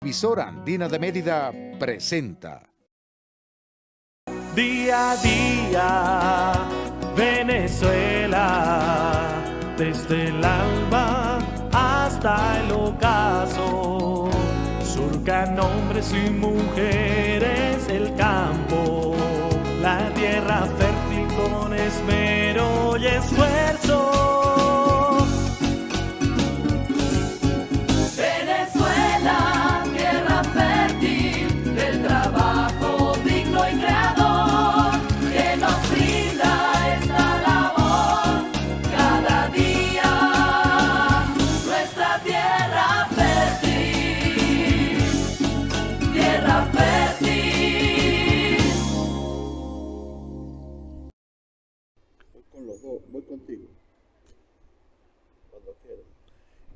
Emisora Andina de Mérida presenta. Día a día, Venezuela, desde el alba hasta el ocaso, surcan hombres y mujeres el campo, la tierra fértil con esmero y esfuerzo. Venezuela, tierra fértil del trabajo digno y creador, que nos brinda esta labor cada día. Nuestra tierra fértil, tierra fértil. Voy con los dos, voy contigo. Cuando quieras.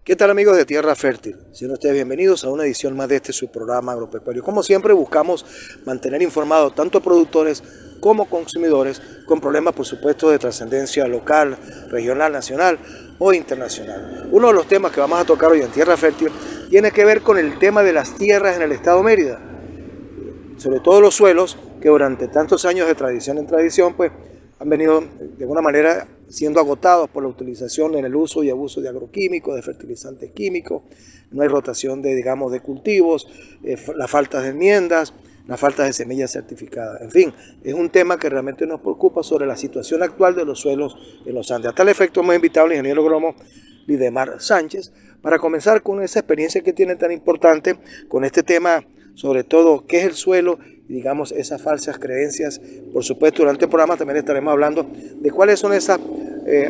¿Qué tal, amigos de Tierra Fértil? Sean ustedes bienvenidos a una edición más de este su programa agropecuario. Como siempre, buscamos mantener informados tanto a productores como consumidores con problemas, por supuesto, de trascendencia local, regional, nacional o internacional. Uno de los temas que vamos a tocar hoy en Tierra Fértil tiene que ver con el tema de las tierras en el estado Mérida, sobre todo los suelos que durante tantos años de tradición en tradición, pues han venido de alguna manera siendo agotados por la utilización en el uso y abuso de agroquímicos, de fertilizantes químicos. No hay rotación de, digamos, de cultivos, la falta de enmiendas, la falta de semillas certificadas. En fin, es un tema que realmente nos preocupa sobre la situación actual de los suelos en los Andes. A tal efecto hemos invitado al ingeniero agrónomo Lidemar Sánchez para comenzar con esa experiencia que tiene tan importante con este tema, sobre todo qué es el suelo y, digamos, esas falsas creencias. Por supuesto, durante el programa también estaremos hablando de cuáles son esas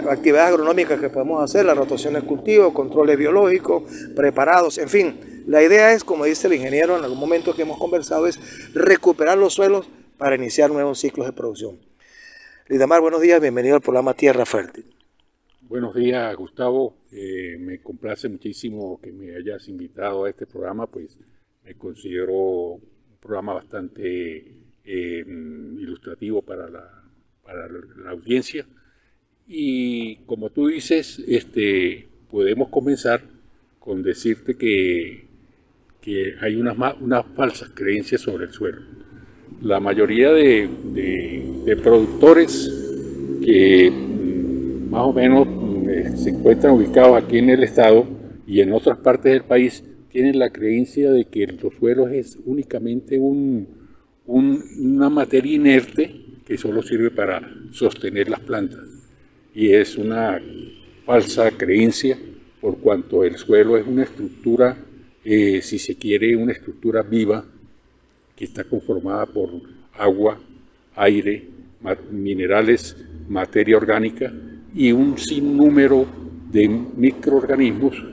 actividades agronómicas que podemos hacer, la rotación del cultivo, controles biológicos, preparados, en fin. La idea es, como dice el ingeniero en algún momento que hemos conversado, es recuperar los suelos para iniciar nuevos ciclos de producción. Lidemar, buenos días, bienvenido al programa Tierra Fértil. Buenos días, Gustavo. Me complace muchísimo que me hayas invitado a este programa, pues me considero un programa bastante ilustrativo para la audiencia. Y como tú dices, podemos comenzar con decirte que hay unas falsas creencias sobre el suelo. La mayoría de productores que más o menos se encuentran ubicados aquí en el estado y en otras partes del país tienen la creencia de que los suelos es únicamente una materia inerte que solo sirve para sostener las plantas. Y es una falsa creencia, por cuanto el suelo es una estructura, si se quiere, una estructura viva que está conformada por agua, aire, minerales, materia orgánica y un sinnúmero de microorganismos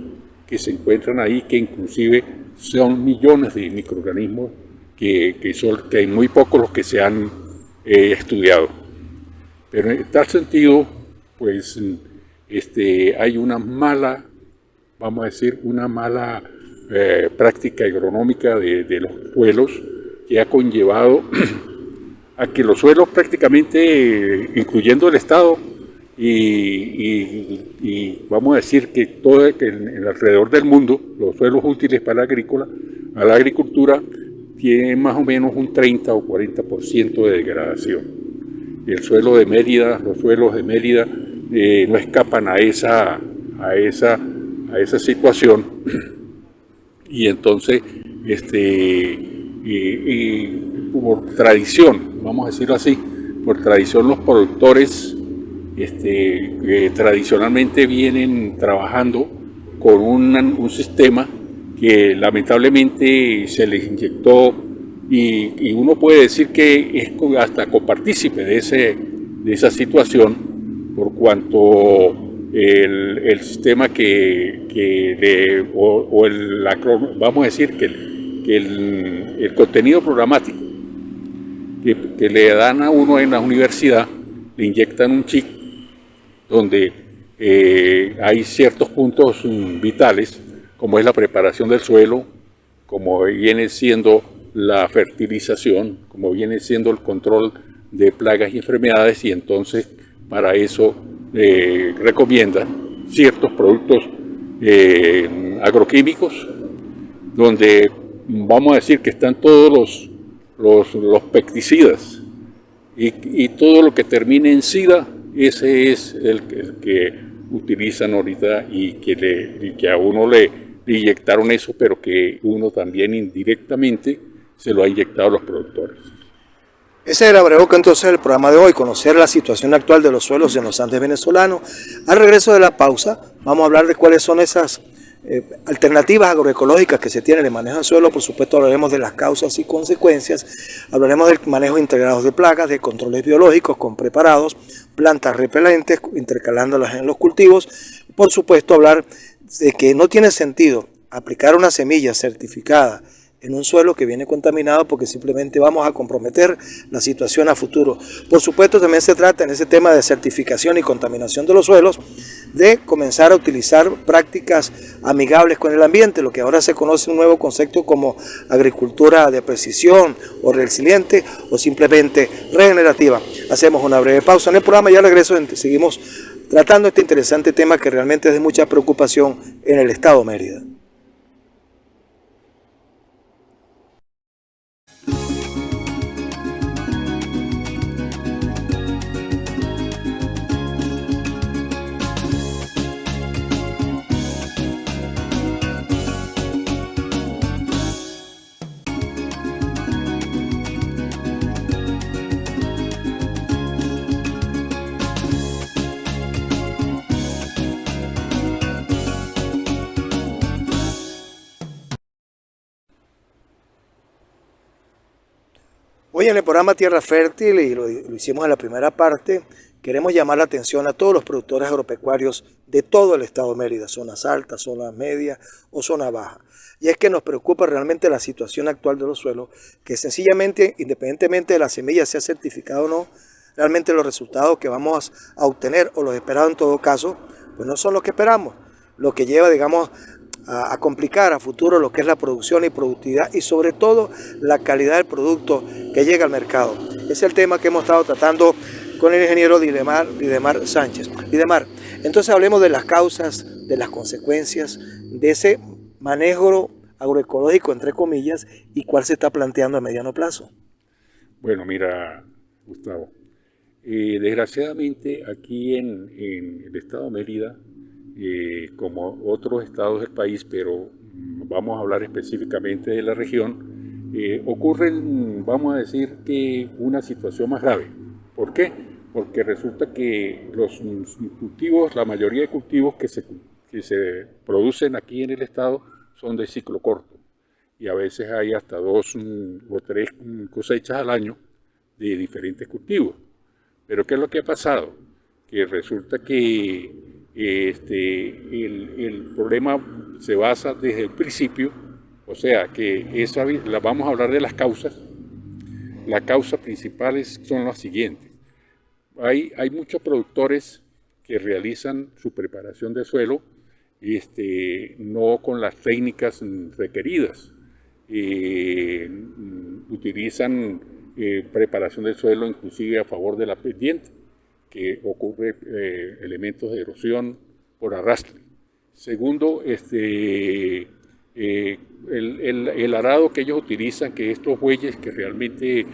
que se encuentran ahí, que inclusive son millones de microorganismos que hay muy pocos los que se han estudiado. Pero en tal sentido, pues hay una mala, vamos a decir, una mala práctica agronómica de los suelos que ha conllevado a que los suelos prácticamente, incluyendo el Estado, y vamos a decir que alrededor del mundo, los suelos útiles para la agricultura, tienen más o menos un 30 o 40% de degradación. El suelo de Mérida, los suelos de Mérida no escapan a esa situación, y entonces por tradición, vamos a decirlo así, por tradición los productores tradicionalmente vienen trabajando con un sistema que lamentablemente se les inyectó, y uno puede decir que es hasta copartícipe de esa situación, por cuanto el sistema vamos a decir que el contenido programático que le dan a uno en la universidad, le inyectan un chip donde hay ciertos puntos vitales, como es la preparación del suelo, como viene siendo la fertilización, como viene siendo el control de plagas y enfermedades, y entonces para eso recomiendan ciertos productos agroquímicos, donde vamos a decir que están todos los pesticidas y todo lo que termine en sida, ese es el que utilizan ahorita y que a uno le inyectaron eso, pero que uno también indirectamente se lo ha inyectado a los productores. Ese era, Breboca, entonces el programa de hoy, conocer la situación actual de los suelos en los Andes venezolanos. Al regreso de la pausa, vamos a hablar de cuáles son esas alternativas agroecológicas que se tienen en manejo de suelo. Por supuesto, hablaremos de las causas y consecuencias, hablaremos del manejo integrado de plagas, de controles biológicos con preparados, plantas repelentes, intercalándolas en los cultivos. Por supuesto, hablar de que no tiene sentido aplicar una semilla certificada en un suelo que viene contaminado porque simplemente vamos a comprometer la situación a futuro. Por supuesto, también se trata en ese tema de certificación y contaminación de los suelos de comenzar a utilizar prácticas amigables con el ambiente, lo que ahora se conoce un nuevo concepto como agricultura de precisión o resiliente o simplemente regenerativa. Hacemos una breve pausa en el programa y al regreso seguimos tratando este interesante tema que realmente es de mucha preocupación en el estado Mérida. Hoy en el programa Tierra Fértil, y lo hicimos en la primera parte, queremos llamar la atención a todos los productores agropecuarios de todo el estado de Mérida, zonas altas, zonas medias o zona baja. Y es que nos preocupa realmente la situación actual de los suelos, que sencillamente, independientemente de la semilla sea certificada o no, realmente los resultados que vamos a obtener o los esperados en todo caso, pues no son los que esperamos, lo que lleva, digamos, a complicar a futuro lo que es la producción y productividad y sobre todo la calidad del producto que llega al mercado. Es el tema que hemos estado tratando con el ingeniero Lidemar Sánchez. Lidemar, entonces hablemos de las causas, de las consecuencias de ese manejo agroecológico, entre comillas, y cuál se está planteando a mediano plazo. Bueno, mira, Gustavo, desgraciadamente aquí en el estado de Mérida, como otros estados del país, pero vamos a hablar específicamente de la región, ocurren, vamos a decir, que una situación más grave. ¿Por qué? Porque resulta que los cultivos, la mayoría de cultivos que se producen aquí en el estado son de ciclo corto y a veces hay hasta 2 o 3 cosechas al año de diferentes cultivos. Pero ¿qué es lo que ha pasado? Que resulta que el problema se basa desde el principio, o sea que vamos a hablar de las causas. Las causas principales son las siguientes. Hay muchos productores que realizan su preparación de suelo no con las técnicas requeridas. Utilizan preparación del suelo inclusive a favor de la pendiente, que ocurre elementos de erosión por arrastre. Segundo, el arado que ellos utilizan, que estos bueyes que realmente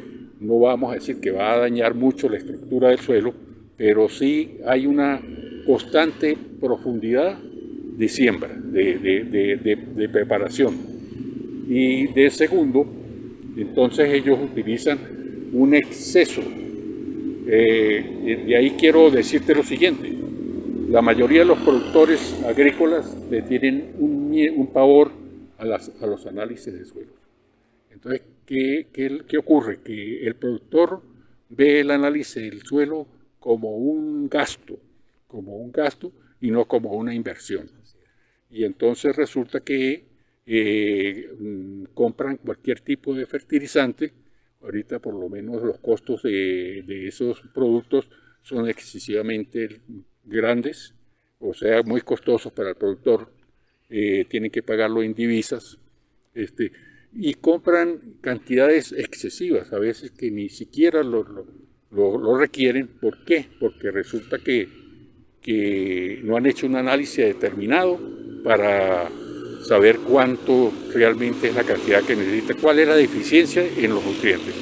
no vamos a decir que va a dañar mucho la estructura del suelo, pero sí hay una constante profundidad de siembra, de preparación. Y de segundo, entonces ellos utilizan un exceso. De ahí quiero decirte lo siguiente: la mayoría de los productores agrícolas le tienen un pavor a los análisis de suelo. Entonces, ¿qué ocurre? Que el productor ve el análisis del suelo como un gasto y no como una inversión. Y entonces resulta que compran cualquier tipo de fertilizante. Ahorita por lo menos los costos de esos productos son excesivamente grandes, o sea, muy costosos para el productor. Tienen que pagarlo en divisas, y compran cantidades excesivas, a veces que ni siquiera lo requieren. ¿Por qué? Porque resulta que no han hecho un análisis determinado para saber cuánto realmente es la cantidad que necesita, cuál es la deficiencia en los nutrientes.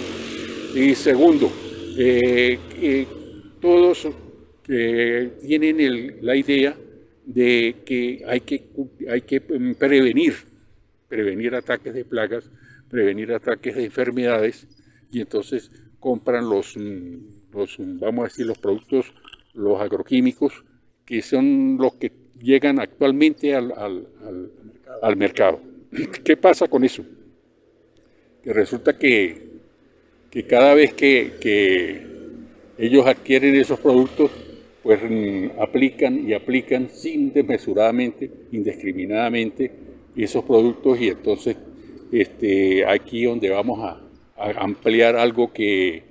Y segundo, todos tienen la idea de que hay que prevenir ataques de plagas, prevenir ataques de enfermedades, y entonces compran vamos a decir, los productos, los agroquímicos, que son los que llegan actualmente al mercado. ¿Qué pasa con eso? Que resulta que cada vez que ellos adquieren esos productos, pues aplican desmesuradamente, indiscriminadamente esos productos, y entonces aquí donde vamos a ampliar algo que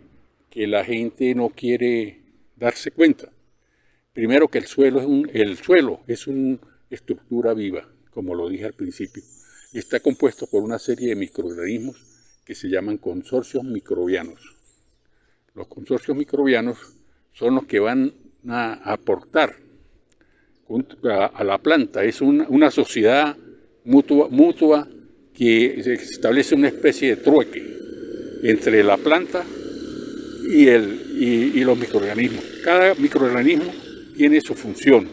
la gente no quiere darse cuenta. Primero, que el suelo es una estructura viva, como lo dije al principio. Está compuesto por una serie de microorganismos que se llaman consorcios microbianos. Los consorcios microbianos son los que van a aportar a la planta. Es una sociedad mutua que establece una especie de trueque entre la planta y los microorganismos. Cada microorganismo tiene su función.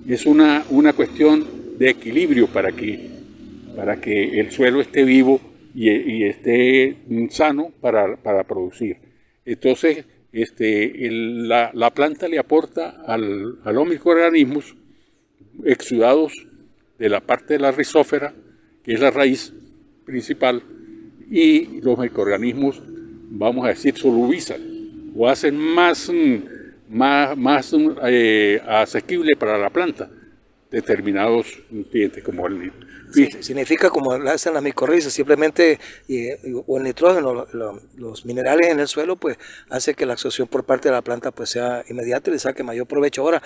Es una cuestión de equilibrio para que el suelo esté vivo y esté sano para producir. Entonces, la planta le aporta a los microorganismos exudados de la parte de la rizósfera, que es la raíz principal, y los microorganismos, vamos a decir, solubilizan o hacen más asequible para la planta determinados nutrientes, como el significa, como lo hacen las micorrizas, simplemente o el nitrógeno, los minerales en el suelo, pues hace que la absorción por parte de la planta pues sea inmediata y le saque mayor provecho. Ahora,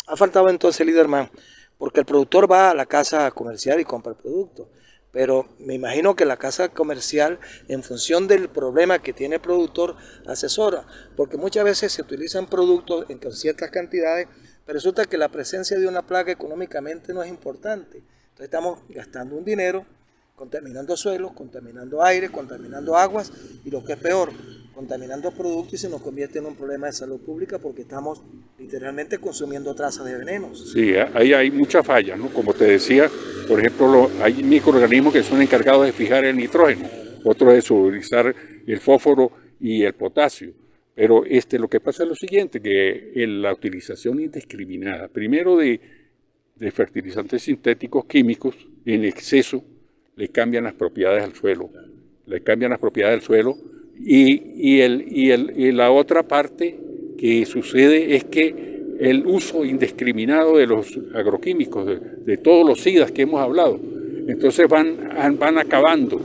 ha faltado entonces, Liderman, porque el productor va a la casa comercial y compra el producto, pero me imagino que la casa comercial, en función del problema que tiene el productor, asesora, porque muchas veces se utilizan productos en ciertas cantidades, pero resulta que la presencia de una plaga económicamente no es importante. Entonces estamos gastando un dinero, contaminando suelos, contaminando aire, contaminando aguas, y lo que es peor, contaminando productos, y se nos convierte en un problema de salud pública porque estamos literalmente consumiendo trazas de venenos. Sí, ahí hay muchas fallas, ¿no? Como te decía, por ejemplo, hay microorganismos que son encargados de fijar el nitrógeno, otros de solubilizar el fósforo y el potasio. Pero lo que pasa es lo siguiente, que la utilización indiscriminada, primero de fertilizantes sintéticos químicos en exceso, le cambian las propiedades al suelo. Y la otra parte que sucede es que el uso indiscriminado de los agroquímicos, de todos los SIDAs que hemos hablado, entonces van acabando,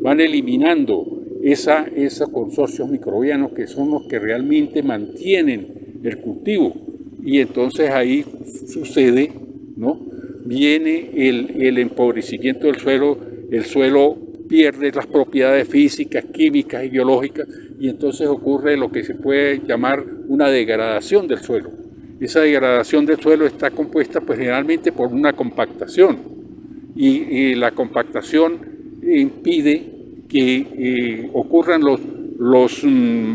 van eliminando esos consorcios microbianos que son los que realmente mantienen el cultivo. Y entonces ahí sucede, ¿no? Viene el empobrecimiento del suelo, el suelo pierde las propiedades físicas, químicas y biológicas, y entonces ocurre lo que se puede llamar una degradación del suelo. Esa degradación del suelo está compuesta pues generalmente por una compactación, y la compactación impide que ocurran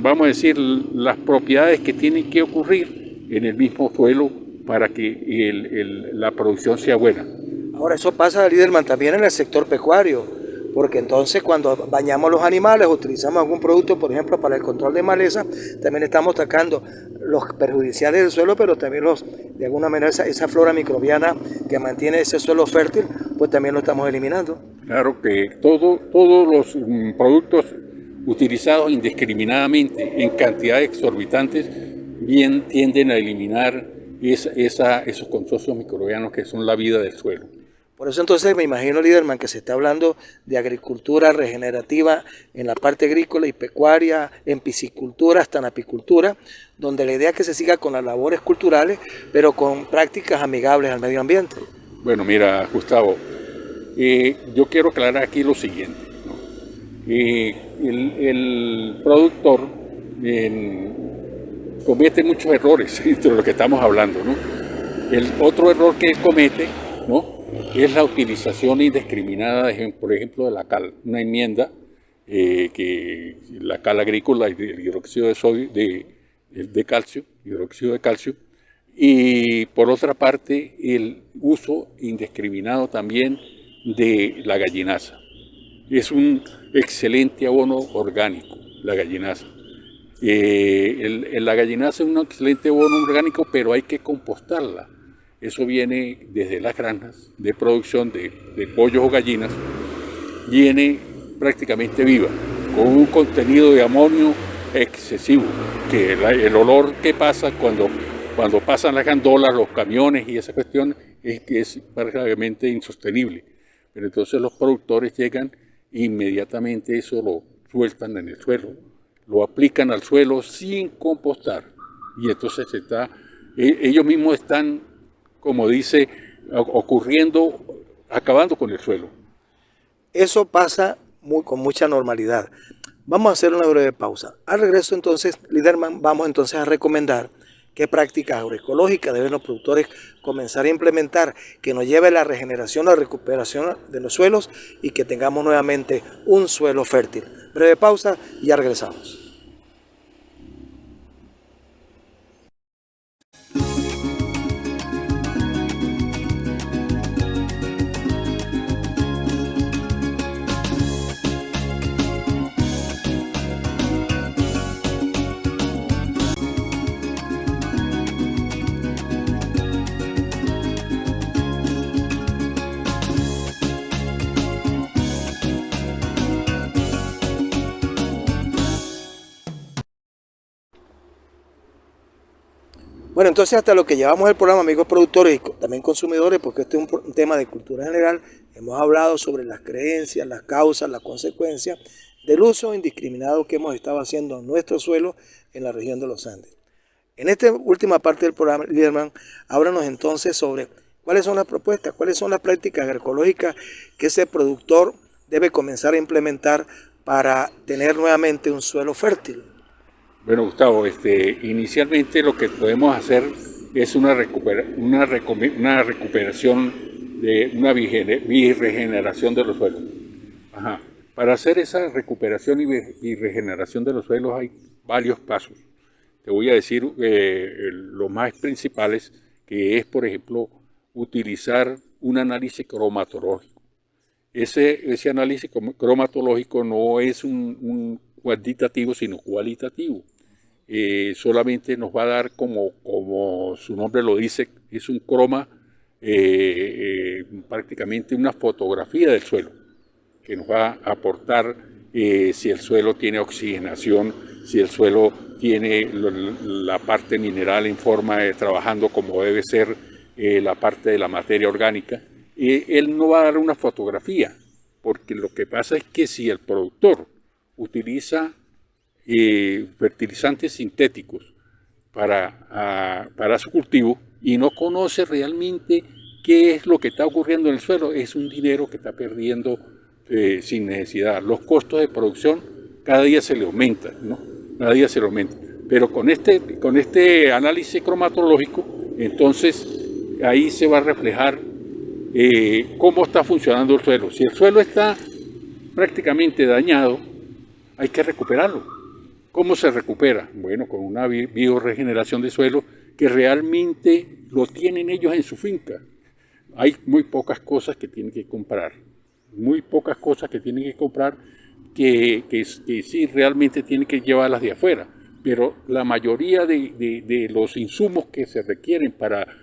vamos a decir, las propiedades que tienen que ocurrir en el mismo suelo para que la producción sea buena. Ahora, eso pasa, Liderman, también en el sector pecuario, porque entonces cuando bañamos los animales, utilizamos algún producto, por ejemplo, para el control de maleza, también estamos atacando los perjudiciales del suelo, pero también de alguna manera esa flora microbiana que mantiene ese suelo fértil, pues también lo estamos eliminando. Claro que todos los productos utilizados indiscriminadamente en cantidades exorbitantes bien tienden a eliminar esos consorcios microbianos que son la vida del suelo. Por eso entonces me imagino, Liderman, que se está hablando de agricultura regenerativa en la parte agrícola y pecuaria, en piscicultura, hasta en apicultura, donde la idea es que se siga con las labores culturales, pero con prácticas amigables al medio ambiente. Bueno, mira, Gustavo, yo quiero aclarar aquí lo siguiente, ¿no? El productor comete muchos errores entre lo que estamos hablando, ¿no? El otro error que él comete, ¿no?, es la utilización indiscriminada, por ejemplo, de la cal. Una enmienda que la cal agrícola y el hidróxido de sodio, de calcio, hidróxido de calcio, y por otra parte el uso indiscriminado también de la gallinaza. Es un excelente abono orgánico, la gallinaza. La gallinaza es un excelente abono orgánico, pero hay que compostarla. Eso viene desde las granjas de producción de pollos o gallinas, viene prácticamente viva, con un contenido de amonio excesivo, que el olor que pasa cuando pasan las gandolas, los camiones y esa cuestión es que es prácticamente insostenible. Pero entonces los productores llegan e inmediatamente eso lo sueltan en el suelo, lo aplican al suelo sin compostar, y entonces ellos mismos están, como dice, acabando con el suelo. Eso pasa con mucha normalidad. Vamos a hacer una breve pausa. Al regreso entonces, Liderman, vamos entonces a recomendar qué prácticas agroecológicas deben los productores comenzar a implementar que nos lleve a la regeneración, a la recuperación de los suelos y que tengamos nuevamente un suelo fértil. Breve pausa y ya regresamos. Bueno, entonces hasta lo que llevamos el programa, amigos productores y también consumidores, porque este es un tema de cultura general, hemos hablado sobre las creencias, las causas, las consecuencias del uso indiscriminado que hemos estado haciendo en nuestro suelo en la región de los Andes. En esta última parte del programa, Liderman, háblanos entonces sobre cuáles son las propuestas, cuáles son las prácticas agroecológicas que ese productor debe comenzar a implementar para tener nuevamente un suelo fértil. Bueno, Gustavo, inicialmente lo que podemos hacer es una recuperación, una birregeneración de los suelos. Ajá. Para hacer esa recuperación y regeneración de los suelos hay varios pasos. Te voy a decir los más principales, que es, por ejemplo, utilizar un análisis cromatológico. Ese análisis cromatológico no es un cuantitativo, sino cualitativo. Solamente nos va a dar, como su nombre lo dice, es un croma, prácticamente una fotografía del suelo, que nos va a aportar si el suelo tiene oxigenación, si el suelo tiene la parte mineral en forma trabajando como debe ser la parte de la materia orgánica. Él no va a dar una fotografía, porque lo que pasa es que si el productor utiliza fertilizantes sintéticos para su cultivo y no conoce realmente qué es lo que está ocurriendo en el suelo, es un dinero que está perdiendo sin necesidad. Los costos de producción cada día se le aumentan, ¿no? Cada día se le aumenta. Pero con este análisis cromatológico, entonces ahí se va a reflejar cómo está funcionando el suelo. Si el suelo está prácticamente dañado, hay que recuperarlo. ¿Cómo se recupera? Bueno, con una bioregeneración de suelo que realmente lo tienen ellos en su finca. Hay muy pocas cosas que tienen que comprar. Muy pocas cosas que tienen que comprar que sí realmente tienen que llevarlas de afuera. Pero la mayoría de los insumos que se requieren para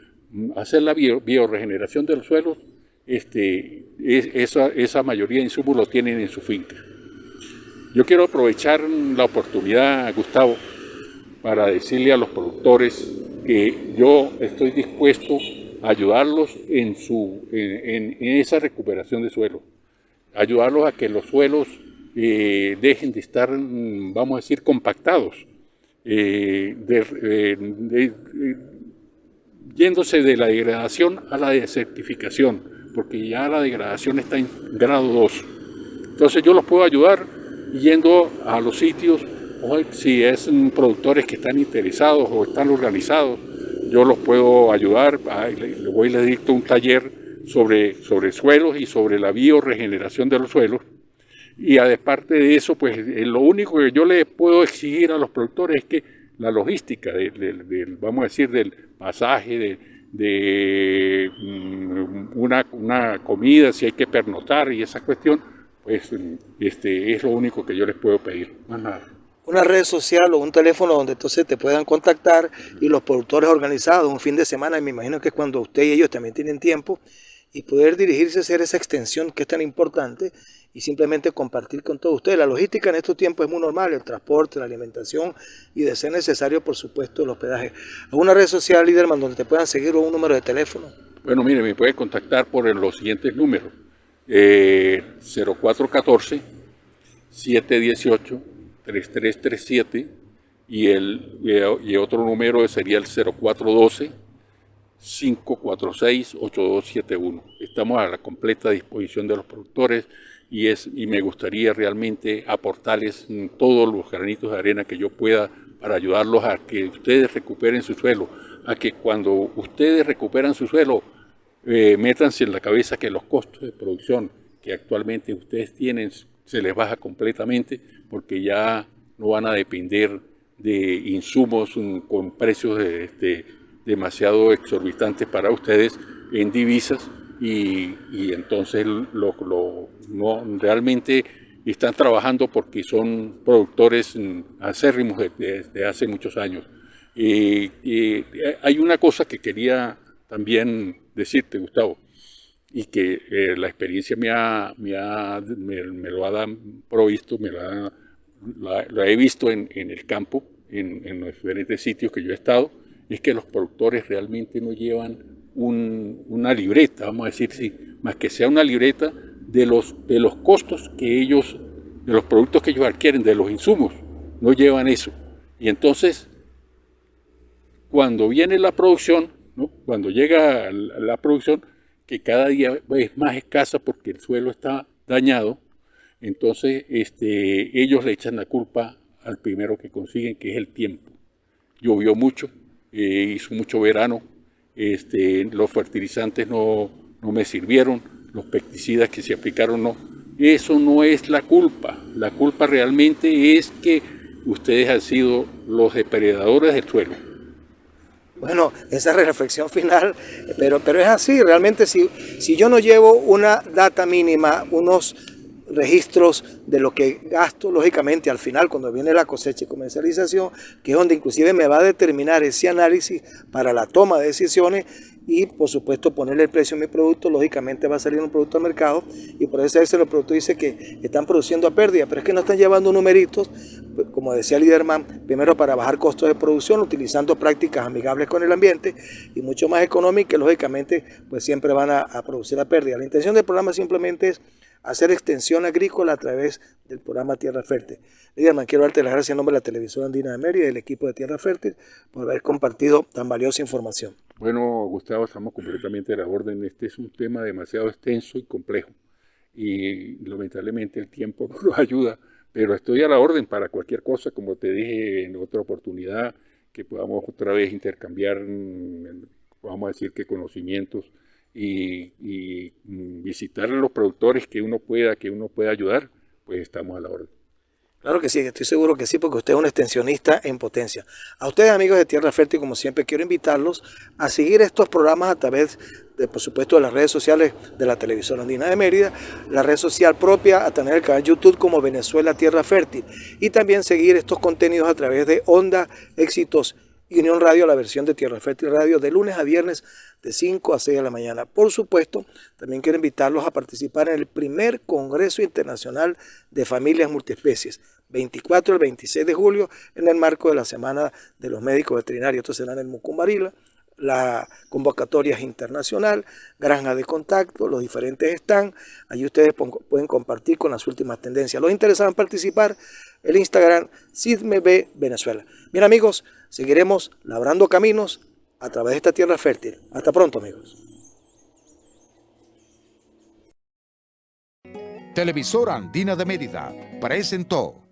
hacer la bioregeneración de los suelos, esa mayoría de insumos lo tienen en su finca. Yo quiero aprovechar la oportunidad, Gustavo, para decirle a los productores que yo estoy dispuesto a ayudarlos en esa recuperación de suelo, ayudarlos a que los suelos dejen de estar, vamos a decir, compactados, yéndose de la degradación a la desertificación, porque ya la degradación está en grado 2. Entonces yo los puedo ayudar yendo a los sitios, o si es productores que están interesados o están organizados, yo los puedo ayudar. Les dicto un taller sobre suelos y sobre la biorregeneración de los suelos. Y aparte de eso, pues lo único que yo le puedo exigir a los productores es que la logística, vamos a decir, del pasaje, de una comida, si hay que pernoctar y esa cuestión, pues es lo único que yo les puedo pedir, más nada. Una red social o un teléfono donde entonces te puedan contactar y los productores organizados un fin de semana, y me imagino que es cuando usted y ellos también tienen tiempo, y poder dirigirse a hacer esa extensión que es tan importante y simplemente compartir con todos ustedes. La logística en estos tiempos es muy normal, el transporte, la alimentación y de ser necesario, por supuesto, el hospedaje. ¿Alguna red social, Liderman, donde te puedan seguir o un número de teléfono? Bueno, mire, me puede contactar por los siguientes números. 0414-718-3337 y otro número sería el 0412-546-8271. Estamos a la completa disposición de los productores y me gustaría realmente aportarles todos los granitos de arena que yo pueda para ayudarlos a que ustedes recuperen su suelo, a que cuando ustedes recuperan su suelo, métanse en la cabeza que los costos de producción que actualmente ustedes tienen se les baja completamente, porque ya no van a depender de insumos con precios demasiado exorbitantes para ustedes en divisas, y entonces realmente están trabajando porque son productores acérrimos desde hace muchos años. Y hay una cosa que quería también decirte, Gustavo, y que la experiencia me lo ha provisto, lo he visto en el campo, en los diferentes sitios que yo he estado, es que los productores realmente no llevan una libreta, vamos a decir, sí, más que sea una libreta de los costos que ellos, de los productos que ellos adquieren, de los insumos, no llevan eso. Y entonces, cuando viene la producción, ¿no? Cuando llega la producción, que cada día es más escasa porque el suelo está dañado, entonces ellos le echan la culpa al primero que consiguen, que es el tiempo. Llovió mucho, hizo mucho verano, los fertilizantes no me sirvieron, los pesticidas que se aplicaron no. Eso no es la culpa realmente es que ustedes han sido los depredadores del suelo. Bueno, esa reflexión final, pero es así, realmente si yo no llevo una data mínima, unos registros de lo que gasto, lógicamente al final cuando viene la cosecha y comercialización, que es donde inclusive me va a determinar ese análisis para la toma de decisiones y por supuesto ponerle el precio a mi producto, lógicamente va a salir un producto al mercado, y por eso a veces los productos dicen que están produciendo a pérdida, pero es que no están llevando numeritos, como decía Liderman, primero para bajar costos de producción, utilizando prácticas amigables con el ambiente y mucho más económicas, lógicamente pues siempre van a producir a pérdida. La intención del programa simplemente es hacer extensión agrícola a través del programa Tierra Fértil. Liderman, quiero darte las gracias en nombre de la Televisora Andina de Mérida y del equipo de Tierra Fértil por haber compartido tan valiosa información. Bueno, Gustavo, estamos completamente a la orden. Este es un tema demasiado extenso y complejo y lamentablemente el tiempo no nos ayuda, pero estoy a la orden para cualquier cosa, como te dije en otra oportunidad, que podamos otra vez intercambiar, vamos a decir, que conocimientos y visitar a los productores que uno pueda ayudar, pues estamos a la orden. Claro que sí, estoy seguro que sí, porque usted es un extensionista en potencia. A ustedes, amigos de Tierra Fértil, como siempre, quiero invitarlos a seguir estos programas a través de, por supuesto, de las redes sociales de la Televisora Andina de Mérida, la red social propia, a tener el canal YouTube como Venezuela Tierra Fértil, y también seguir estos contenidos a través de Onda Éxitos y Unión Radio, la versión de Tierra Fértil Radio, de lunes a viernes de 5 a 6 de la mañana. Por supuesto, también quiero invitarlos a participar en el primer Congreso Internacional de Familias Multiespecies, 24 al 26 de julio, en el marco de la Semana de los Médicos Veterinarios. Esto será en el Mucumbarila. La convocatoria es internacional, granja de contacto, los diferentes están. Allí ustedes pueden compartir con las últimas tendencias. Los interesados en participar, el Instagram SIDMEB Venezuela. Bien, amigos, seguiremos labrando caminos a través de esta tierra fértil. Hasta pronto, amigos. Televisora Andina de Mérida presentó